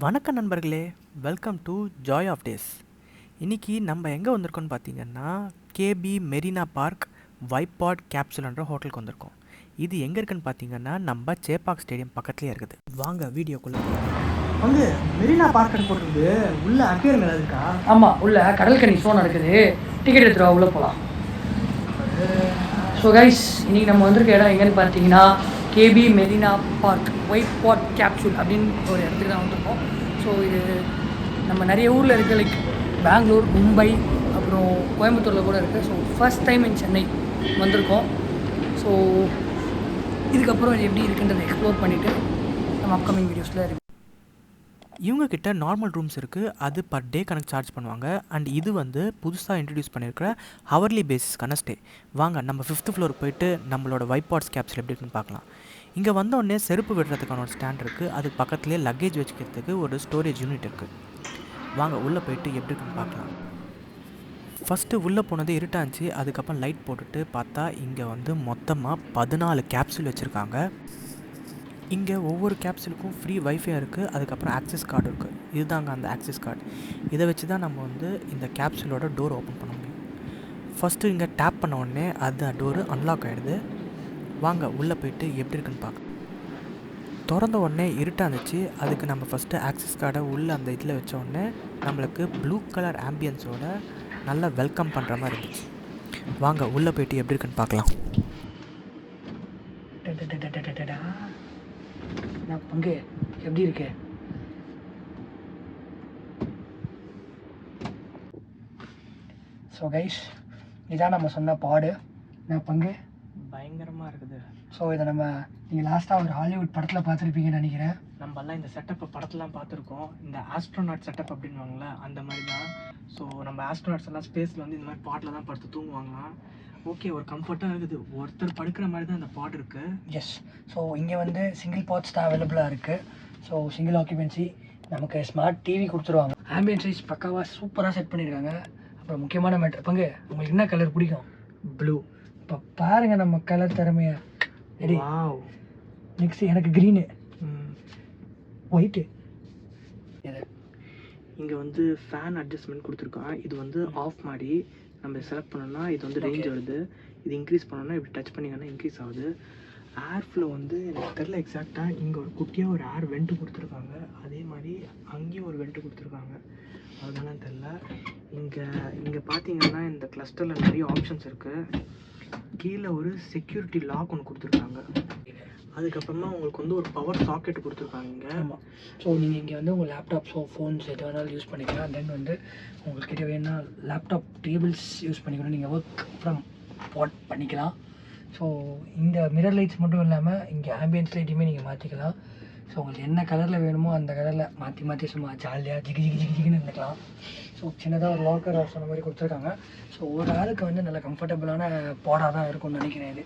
வணக்கம் நண்பர்களே, welcome to joy of days. இன்றைக்கி நம்ம எங்கே வந்திருக்கோம்னு பார்த்தீங்கன்னா கேபி மெரினா பார்க் வைப்பாட் கேப்சூல்ன்ற ஹோட்டலுக்கு வந்திருக்கோம். இது எங்கே இருக்குன்னு பார்த்தீங்கன்னா நம்ம சேப்பாக் ஸ்டேடியம் பக்கத்துலேயே இருக்குது. வாங்க வீடியோக்குள்ளே வந்து மெரினா பார்க்குன்னு போட்டிருந்து உள்ள அக்வேரியம் ஏதாவது இருக்கா? ஆமாம், உள்ள கடற்கனி ஷோ நடக்குது. டிக்கெட் எடுத்துகிட்டு உள்ளே போகலாம். ஸோ கைஸ், இன்றைக்கி நம்ம வந்திருக்க இடம் எங்கேன்னு பார்த்தீங்கன்னா கேபி மெரினா பார்க் வைப்பாட் கேப்சூல் அப்படின்னு ஒரு இடத்துக்கு தான் வந்திருக்கோம். ஸோ இது நம்ம நிறைய ஊரில் இருக்குது, லைக் பெங்களூர், மும்பை, அப்புறம் கோயம்புத்தூரில் கூட இருக்குது. So first time in Chennai வந்திருக்கோம். ஸோ இதுக்கப்புறம் இது எப்படி இருக்குன்றதை எக்ஸ்ப்ளோர் பண்ணிவிட்டு நம்ம அப்கமிங் வீடியோஸில் இருக்கு. இவங்கக்கிட்ட நார்மல் ரூம்ஸ் இருக்குது, அது பர் டே கணக்கு சார்ஜ் பண்ணுவாங்க. அண்ட் இது வந்து புதுசாக இன்ட்ரடியூஸ் பண்ணியிருக்கிற ஹவர்லி பேசிஸ்க்கான ஸ்டே. வாங்க நம்ம 5th ஃப்ளோர் போயிட்டு நம்மளோட வைப்பாட்ஸ் கேப்சூல் எப்படி இருக்குன்னு பார்க்கலாம். இங்கே வந்தோடனே செருப்பு விடுறதுக்கான ஒரு ஸ்டாண்ட் இருக்குது, அது பக்கத்துலேயே லக்கேஜ் வச்சுக்கிறதுக்கு ஒரு ஸ்டோரேஜ் யூனிட் இருக்குது. வாங்க உள்ளே போயிட்டு எப்படி இருக்குன்னு பார்க்கலாம். ஃபஸ்ட்டு உள்ளே போனது இருட்டாச்சு, அதுக்கப்புறம் லைட் போட்டுட்டு பார்த்தா இங்கே வந்து மொத்தமாக 14 கேப்சூல் வச்சுருக்காங்க. இங்கே ஒவ்வொரு கேப்சூலுக்கும் ஃப்ரீ வைஃபை இருக்குது, அதுக்கப்புறம் ஆக்சஸ் கார்டு இருக்குது. இதுதாங்க அந்த ஆக்சஸ் கார்டு. இதை வச்சு தான் நம்ம வந்து இந்த கேப்சூலோட டோர் ஓப்பன் பண்ண முடியும். ஃபஸ்ட்டு இங்கே டேப் பண்ண உடனே அந்த டோரு அன்லாக் ஆகிடுது. வாங்க உள்ளே போயிட்டு எப்படி இருக்குன்னு பார்க்க. திறந்த உடனே இருட்டாக இருந்துச்சு, அதுக்கு நம்ம ஃபஸ்ட்டு ஆக்சஸ் கார்டை உள்ளே அந்த இதில் வச்ச உடனே நம்மளுக்கு ப்ளூ கலர் ஆம்பியன்ஸோட நல்லா வெல்கம் பண்ணுற மாதிரி இருந்துச்சு. வாங்க உள்ளே போயிட்டு எப்படி இருக்குன்னு பார்க்கலாம். நான் பங்கு எப்படி இருக்கு? ஸோ கைஸ், இதான் நம்ம சொன்ன பாடு. நான் பங்கு பயங்கரமாக இருக்குது. ஸோ இதை நீங்கள் லாஸ்ட்டாக ஒரு ஹாலிவுட் படத்தில் பார்த்துருப்பீங்கன்னு நினைக்கிறேன். நம்மலாம் இந்த செட்டப்பை படத்துலாம் பார்த்துருக்கோம். இந்த ஆஸ்ட்ரோநாட் செட்டப் அப்படின்வாங்களே அந்த மாதிரி தான். ஸோ நம்ம ஆஸ்ட்ரோநாட்ஸ் எல்லாம் ஸ்பேஸில் வந்து இந்த மாதிரி பாட்டில் தான் படுத்து தூங்குவாங்களாம். ஓகே, ஒரு கம்ஃபர்ட்டாக இருக்குது. ஒருத்தர் படுக்கிற மாதிரி தான் இந்த பாட் இருக்குது. எஸ். ஸோ இங்கே வந்து சிங்கிள் பாட்ஸ் தான் அவைலபிளாக இருக்குது. ஸோ சிங்கிள் ஆக்குபென்சி, நமக்கு ஸ்மார்ட் டிவி கொடுத்துருவாங்க. ஆம்பியன்ஸ் சைஸ் பக்காவாக சூப்பராக செட் பண்ணியிருக்காங்க. அப்புறம் முக்கியமான மேட்ரு பங்கு, உங்களுக்கு என்ன கலர் பிடிக்கும்? ப்ளூ. இப்போ பாருங்கள் நம்ம கலர் திறமையா. ரெடி. வாவ். நெக்ஸ்ட் எனக்கு க்ரீனு, ஒயிட்டு. இங்கே வந்து ஃபேன் அட்ஜஸ்ட்மெண்ட் கொடுத்துருக்கான். இது வந்து ஆஃப் மாதிரி நம்ம செலக்ட் பண்ணோம்னா இது வந்து ரேஞ்ச் வருது. இது இன்க்ரீஸ் பண்ணோன்னா இப்படி டச் பண்ணிங்கன்னா இன்க்ரீஸ் ஆகுது. ஏர் ஃப்ளோ வந்து எனக்கு தெரில எக்ஸாக்டாக. இங்கே ஒரு குட்டியாக ஒரு ஏர் வெண்ட்டு கொடுத்துருக்காங்க, அதே மாதிரி அங்கேயும் ஒரு வெண்ட்டு கொடுத்துருக்காங்க. அதெல்லாம் தெரில. இங்கே பார்த்தீங்கன்னா இந்த கிளஸ்டரில் நிறைய ஆப்ஷன்ஸ் இருக்குது. கீழே ஒரு செக்யூரிட்டி லாக் ஒன்று கொடுத்துருக்காங்க. அதுக்கப்புறமா உங்களுக்கு வந்து ஒரு பவர் சாக்கெட் கொடுத்துருக்காங்க இங்கே. ஆமாம். ஸோ நீங்கள் இங்கே வந்து உங்கள் லேப்டாப்ஸோ ஃபோன்ஸ் எது வேணாலும் யூஸ் பண்ணிக்கலாம். தென் வந்து உங்கள்கிட்ட வேணா லேப்டாப் டேபிள்ஸ் யூஸ் பண்ணிக்கணும், நீங்கள் ஒர்க் ஃப்ரம் பாட் பண்ணிக்கலாம். ஸோ இந்த மிரர் லைட்ஸ் மட்டும் இல்லாமல் இங்கே ஆம்பியன்ஸ் லைட்டையுமே நீங்கள் மாற்றிக்கலாம். ஸோ உங்களுக்கு என்ன கலரில் வேணுமோ அந்த கலரில் மாற்றி சும்மா ஜாலியாக ஜிகின்னு இருந்துக்கலாம். ஸோ சின்னதாக ஒரு லாக்கர் சொன்ன மாதிரி கொடுத்துருக்காங்க. ஸோ ஒரு ஆளுக்கு வந்து நல்ல கம்ஃபர்டபுளான பாடாக தான் இருக்கும்னு நினைக்கிறேன் இது.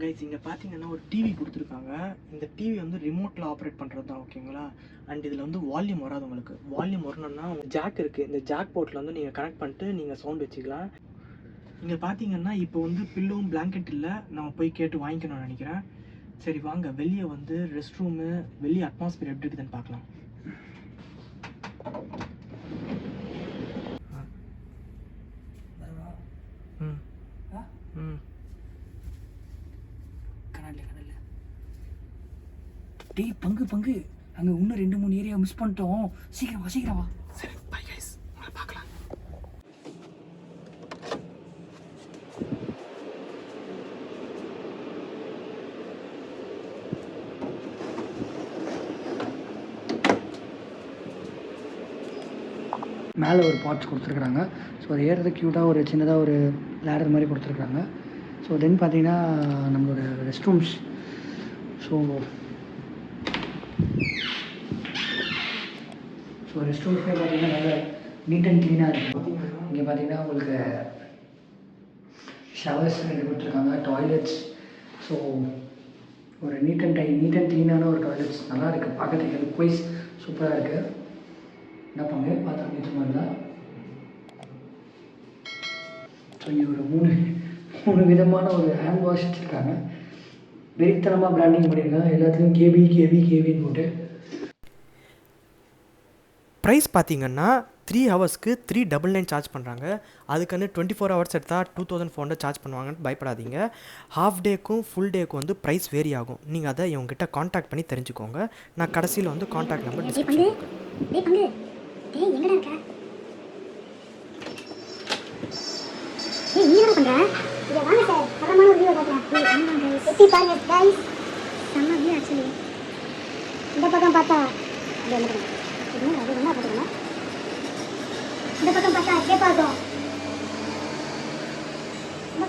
கைஸ், இங்கே பார்த்தீங்கன்னா ஒரு டிவி கொடுத்துருக்காங்க. இந்த டிவி வந்து ரிமோட்டில் ஆப்ரேட் பண்ணுறது தான், ஓகேங்களா. அண்ட் இதில் வந்து வால்யூம் வராது. உங்களுக்கு வால்யூம் வரணும்னா ஜாக் இருக்குது, இந்த ஜாக் போர்ட்டில் வந்து நீங்கள் கனெக்ட் பண்ணிட்டு நீங்கள் சவுண்ட் வச்சுக்கலாம். இங்கே பார்த்தீங்கன்னா இப்போ வந்து பில்லோவும் பிளாங்கெட் இல்லை, நம்ம போய் கேட்டு வாங்கிக்கணும்னு நினைக்கிறேன். சரி வாங்க வெளியே வந்து ரெஸ்ட் ரூமு, வெளியே அட்மாஸ்பியர் எப்படி இருக்குதுன்னு பார்க்கலாம். டேய் பங்கு, அங்கே இன்னும் 2-3 ஏரியா மிஸ் பண்ணிட்டோம். சீக்கிரம் வா. சரி பை கைஸ், உங்களை பார்க்கலாம். மேலே ஒரு பாட்ஸ் கொடுத்துருக்குறாங்க. ஸோ அது ஏறது க்யூட்டாக ஒரு சின்னதாக ஒரு லேடர் மாதிரி கொடுத்துருக்குறாங்க. ஸோ தென் பார்த்தீங்கன்னா நம்மளோட ரெஸ்ட் ரூம்ஸ். ஸோ ரெஸ்ட் ரூம்ஸ்லேயே பார்த்தீங்கன்னா நல்ல நீட் அண்ட் க்ளீனாக இருக்கும். இங்கே பார்த்தீங்கன்னா உங்களுக்கு ஷவர்ஸ் 2 கொடுத்துருக்காங்க, டாய்லெட்ஸ். ஸோ ஒரு நீட் அண்ட் க்ளீனான ஒரு டாய்லெட்ஸ் நல்லா இருக்குது. பார்க்கறதுக்கு லுக் வைஸ் சூப்பராக இருக்குது. என்ன பங்கு பார்த்து சும்மா இருந்தால். ஸோ இங்கே ஒரு மூணு விதமான ஒரு ஹேண்ட் வாஷ் வச்சுருக்காங்க. வெறித்தனமாக பிராண்டிங் பண்ணியிருக்காங்க. எல்லாத்துலேயும் கேபின்னு போட்டு. ப்ரைஸ் பார்த்தீங்கன்னா 3 ஹவர்ஸ்க்கு 399 சார்ஜ் பண்ணுறாங்க. அதுக்குன்னு 24 ஹவர்ஸ் எடுத்தால் 2400 சார்ஜ் பண்ணுவாங்கன்னு பயப்படாதீங்க. ஹாஃப் டேக்கும் ஃபுல் டேக்கும் வந்து ப்ரைஸ் வேரி ஆகும். நீங்கள் அதை இவங்ககிட்ட காண்டாக்ட் பண்ணி தெரிஞ்சுக்கோங்க. நான் கடைசியில் வந்து காண்டாக்ட் நம்பர் டிஸ்கிரிப்ஷன் இந்த பக்கம் பார்த்தா இந்த பக்கம் பார்த்தா கேப்பாக்கம் இந்த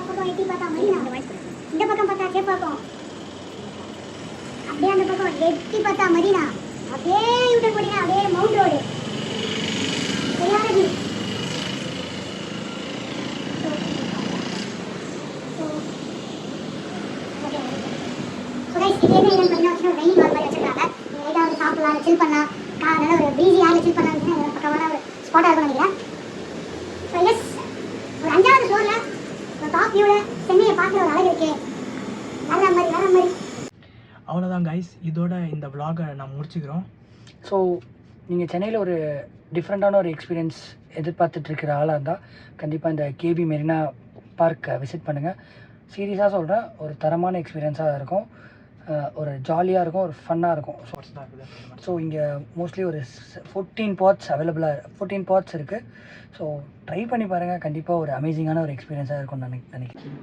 பக்கம் எட்டி பார்த்தா மரீனா இந்த பக்கம் பார்த்தா கேப்பாக்கம் அப்படியே அந்த பக்கம் எட்டி பார்த்தா மரீனா அப்படியே யூட்டன் போட்டீங்கன்னா அப்படியே மவுண்ட் ரோடு சரியான வியூ சாப்பிடலாம் சில் பண்ணலாம் நல்ல ஒரு ப்ரீஸி ஆகி சில் பண்ணலாம் ஒரு பக்கமான ஒரு ஸ்பாட்டாக இருக்கும்னு நினைக்கிறேன். ஸோ எஸ் ஒரு 5வது ஃப்ளோரில் ஒரு டாப் வியூவில் சென்னையை பார்க்குற ஒரு அழகு இருக்கே வேற மாதிரி. அவ்வளோதான் கைஸ், இதோட இந்த vlog-அ நான் முடிச்சுக்கிறோம். ஸோ நீங்கள் சென்னையில் ஒரு டிஃப்ரெண்ட்டான ஒரு எக்ஸ்பீரியன்ஸ் எதிர்பார்த்துட்ருக்கிற ஆளாக இருந்தால் கண்டிப்பாக இந்த கேபி மெரினா பார்க்கை விசிட் பண்ணுங்கள். சீரியஸாக சொல்கிறேன், ஒரு தரமான எக்ஸ்பீரியன்ஸாக இருக்கும், ஒரு ஜாலியாக இருக்கும், ஒரு ஃபன்னாக இருக்கும். ஸோ இங்கே மோஸ்ட்லி ஒரு 14 பாட்ஸ் இருக்குது. ஸோ ட்ரை பண்ணி பாருங்கள், கண்டிப்பாக ஒரு அமேசிங்கான ஒரு எக்ஸ்பீரியன்ஸாக இருக்கும்னு நினைக்கிறேன்.